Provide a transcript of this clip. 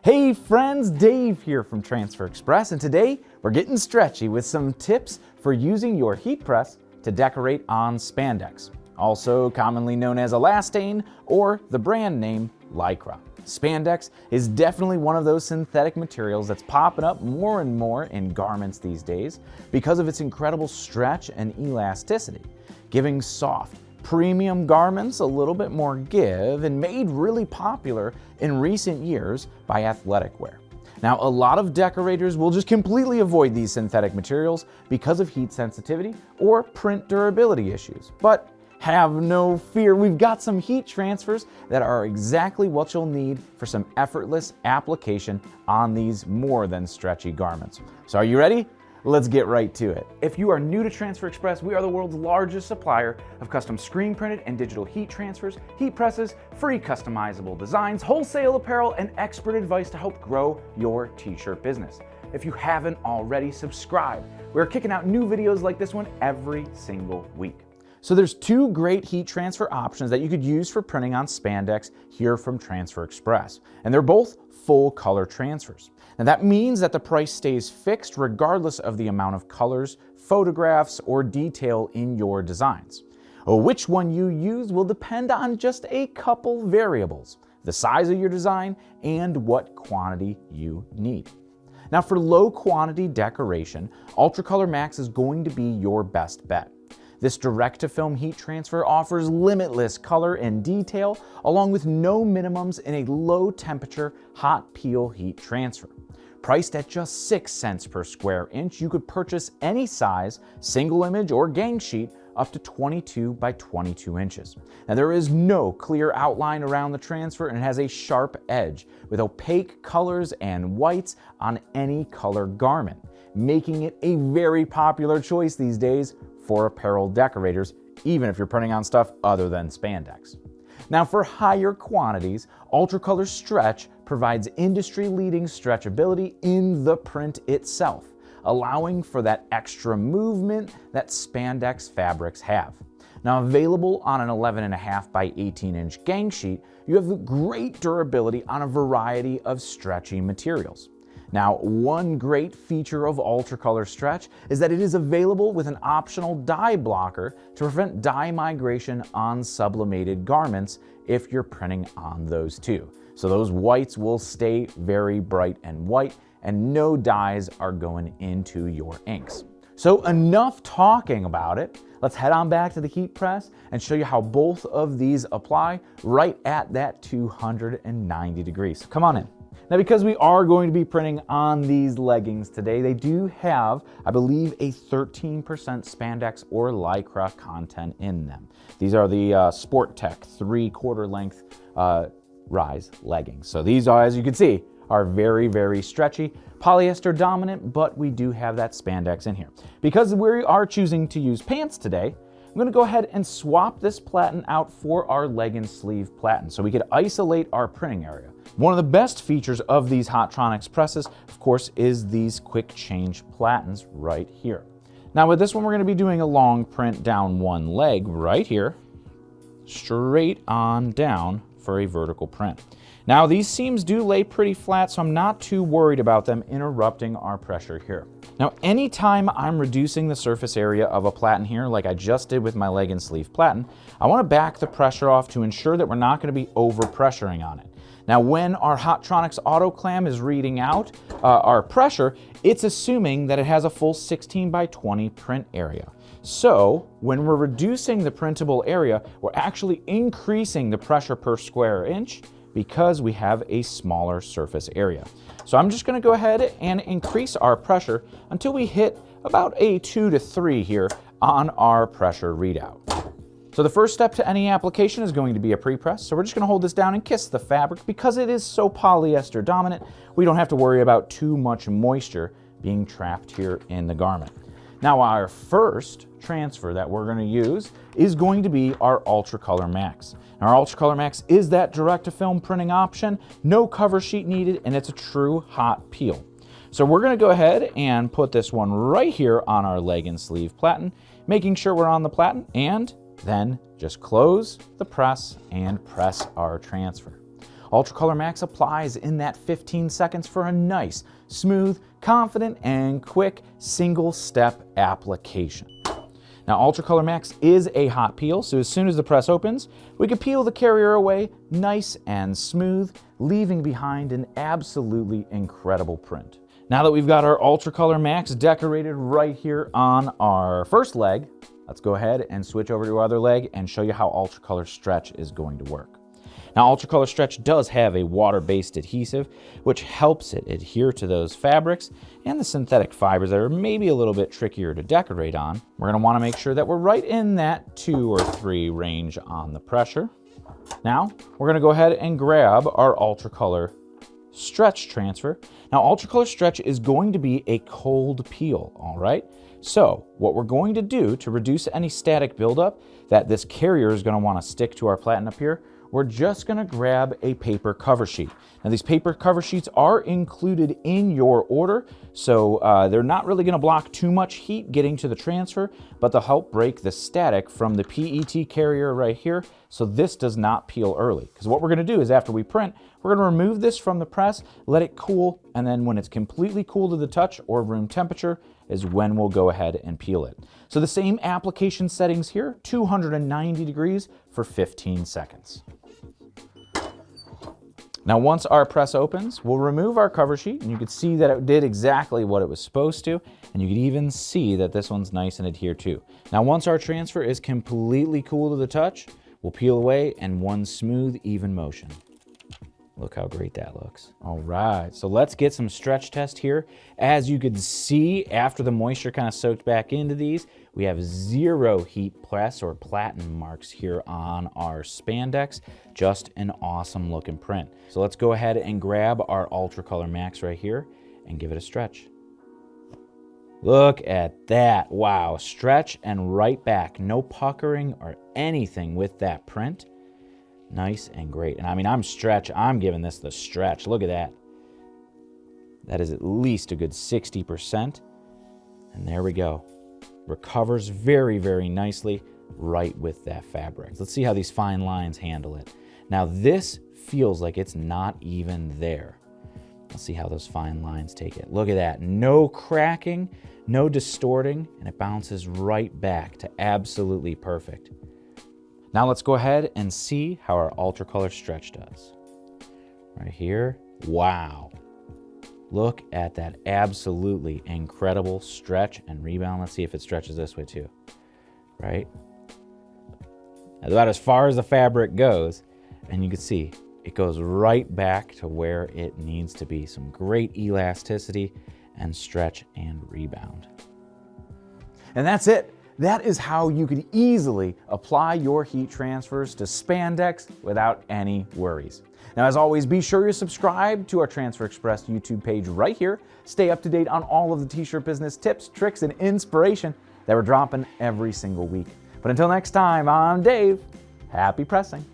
Hey friends, Dave here from Transfer Express, and today we're getting stretchy with some tips for using your heat press to decorate on spandex, also commonly known as Elastane or the brand name Lycra. Spandex is definitely one of those synthetic materials that's popping up more and more in garments these days because of its incredible stretch and elasticity, giving soft, premium garments a little bit more give, and made really popular in recent years by athletic wear. Now, a lot of decorators will just completely avoid these synthetic materials because of heat sensitivity or print durability issues. But have no fear, we've got some heat transfers that are exactly what you'll need for some effortless application on these more than stretchy garments. So are you ready? Let's get right to it. If you are new to Transfer Express, we are the world's largest supplier of custom screen printed and digital heat transfers, heat presses, free customizable designs, wholesale apparel, and expert advice to help grow your t-shirt business. If you haven't already, subscribe. We're kicking out new videos like this one every single week. So there's two great heat transfer options that you could use for printing on spandex here from Transfer Express, and they're both full color transfers. Now that means that the price stays fixed regardless of the amount of colors, photographs, or detail in your designs. Which one you use will depend on just a couple variables: the size of your design and what quantity you need. Now for low quantity decoration, Ultracolor Max is going to be your best bet. This direct-to-film heat transfer offers limitless color and detail, along with no minimums in a low-temperature hot peel heat transfer. Priced at just 6 cents per square inch, you could purchase any size, single image or gang sheet up to 22 by 22 inches. Now there is no clear outline around the transfer, and it has a sharp edge with opaque colors and whites on any color garment, making it a very popular choice these days for apparel decorators, even if you're printing on stuff other than spandex. Now for higher quantities, Ultracolor Stretch provides industry-leading stretchability in the print itself, allowing for that extra movement that spandex fabrics have. Now available on an 11.5 by 18 inch gang sheet, you have great durability on a variety of stretchy materials. Now, one great feature of Ultracolor Stretch is that it is available with an optional dye blocker to prevent dye migration on sublimated garments if you're printing on those too. So those whites will stay very bright and white, and no dyes are going into your inks. So enough talking about it. Let's head on back to the heat press and show you how both of these apply right at that 290 degrees. So come on in. Now, because we are going to be printing on these leggings today, they do have, I believe, a 13% spandex or Lycra content in them. These are the Sport Tech 3/4 length rise leggings. So these are, as you can see, are very, very stretchy, polyester dominant, but we do have that spandex in here. Because we are choosing to use pants today, I'm going to go ahead and swap this platen out for our legging sleeve platen so we could isolate our printing area. One of the best features of these Hotronix presses, of course, is these quick change platens right here. Now with this one, we're going to be doing a long print down one leg right here, straight on down for a vertical print. Now these seams do lay pretty flat, so I'm not too worried about them interrupting our pressure here. Now anytime I'm reducing the surface area of a platen here, like I just did with my leg and sleeve platen, I want to back the pressure off to ensure that we're not going to be over pressuring on it. Now when our Hotronix auto clam is reading out our pressure, it's assuming that it has a full 16 by 20 print area. So when we're reducing the printable area, we're actually increasing the pressure per square inch because we have a smaller surface area. So I'm just going to go ahead and increase our pressure until we hit about a 2 to 3 here on our pressure readout. So the first step to any application is going to be a pre-press. So we're just going to hold this down and kiss the fabric. Because it is so polyester dominant, we don't have to worry about too much moisture being trapped here in the garment. Now our first transfer that we're going to use is going to be our Ultracolor Max. Now, our Ultracolor Max is that direct-to-film printing option, no cover sheet needed, and it's a true hot peel. So we're going to go ahead and put this one right here on our leg and sleeve platen, making sure we're on the platen, and then just close the press and press our transfer. Ultracolor Max applies in that 15 seconds for a nice, smooth, confident, and quick single-step application. Now, Ultracolor Max is a hot peel, so as soon as the press opens, we can peel the carrier away nice and smooth, leaving behind an absolutely incredible print. Now that we've got our Ultracolor Max decorated right here on our first leg, let's go ahead and switch over to our other leg and show you how Ultracolor Stretch is going to work. Now, Ultracolor Stretch does have a water-based adhesive, which helps it adhere to those fabrics and the synthetic fibers that are maybe a little bit trickier to decorate on. We're going to want to make sure that we're right in that 2 or 3 range on the pressure. Now, we're going to go ahead and grab our Ultracolor Stretch transfer. Now, Ultracolor Stretch is going to be a cold peel, all right? So, what we're going to do to reduce any static buildup that this carrier is going to want to stick to our platen up here, we're just going to grab a paper cover sheet. Now, these paper cover sheets are included in your order, so they're not really going to block too much heat getting to the transfer, but they'll help break the static from the PET carrier right here, so this does not peel early. Because what we're going to do is after we print, we're going to remove this from the press, let it cool, and then when it's completely cool to the touch or room temperature is when we'll go ahead and peel it. So the same application settings here, 290 degrees for 15 seconds. Now, once our press opens, we'll remove our cover sheet, and you can see that it did exactly what it was supposed to, and you can even see that this one's nice and adhered to. Now, once our transfer is completely cool to the touch, we'll peel away in one smooth, even motion. Look how great that looks. All right, so let's get some stretch test here. As you can see, after the moisture kind of soaked back into these, we have 0 heat press or platen marks here on our spandex. Just an awesome looking print. So let's go ahead and grab our Ultracolor Max right here and give it a stretch. Look at that. Wow, stretch and right back. No puckering or anything with that print. Nice and great. And I mean, I'm giving this the stretch. Look at that. That is at least a good 60%. And there we go. Recovers very, very nicely right with that fabric. Let's see how these fine lines handle it. Now, this feels like it's not even there. Let's see how those fine lines take it. Look at that. No cracking, no distorting, and it bounces right back to absolutely perfect. Now let's go ahead and see how our Ultracolor Stretch does. Right here, wow. Look at that absolutely incredible stretch and rebound. Let's see if it stretches this way too, right? About as far as the fabric goes, and you can see it goes right back to where it needs to be. Some great elasticity and stretch and rebound. And that's it. That is how you could easily apply your heat transfers to spandex without any worries. Now, as always, be sure you subscribe to our Transfer Express YouTube page right here. Stay up to date on all of the t-shirt business tips, tricks, and inspiration that we're dropping every single week. But until next time, I'm Dave. Happy pressing.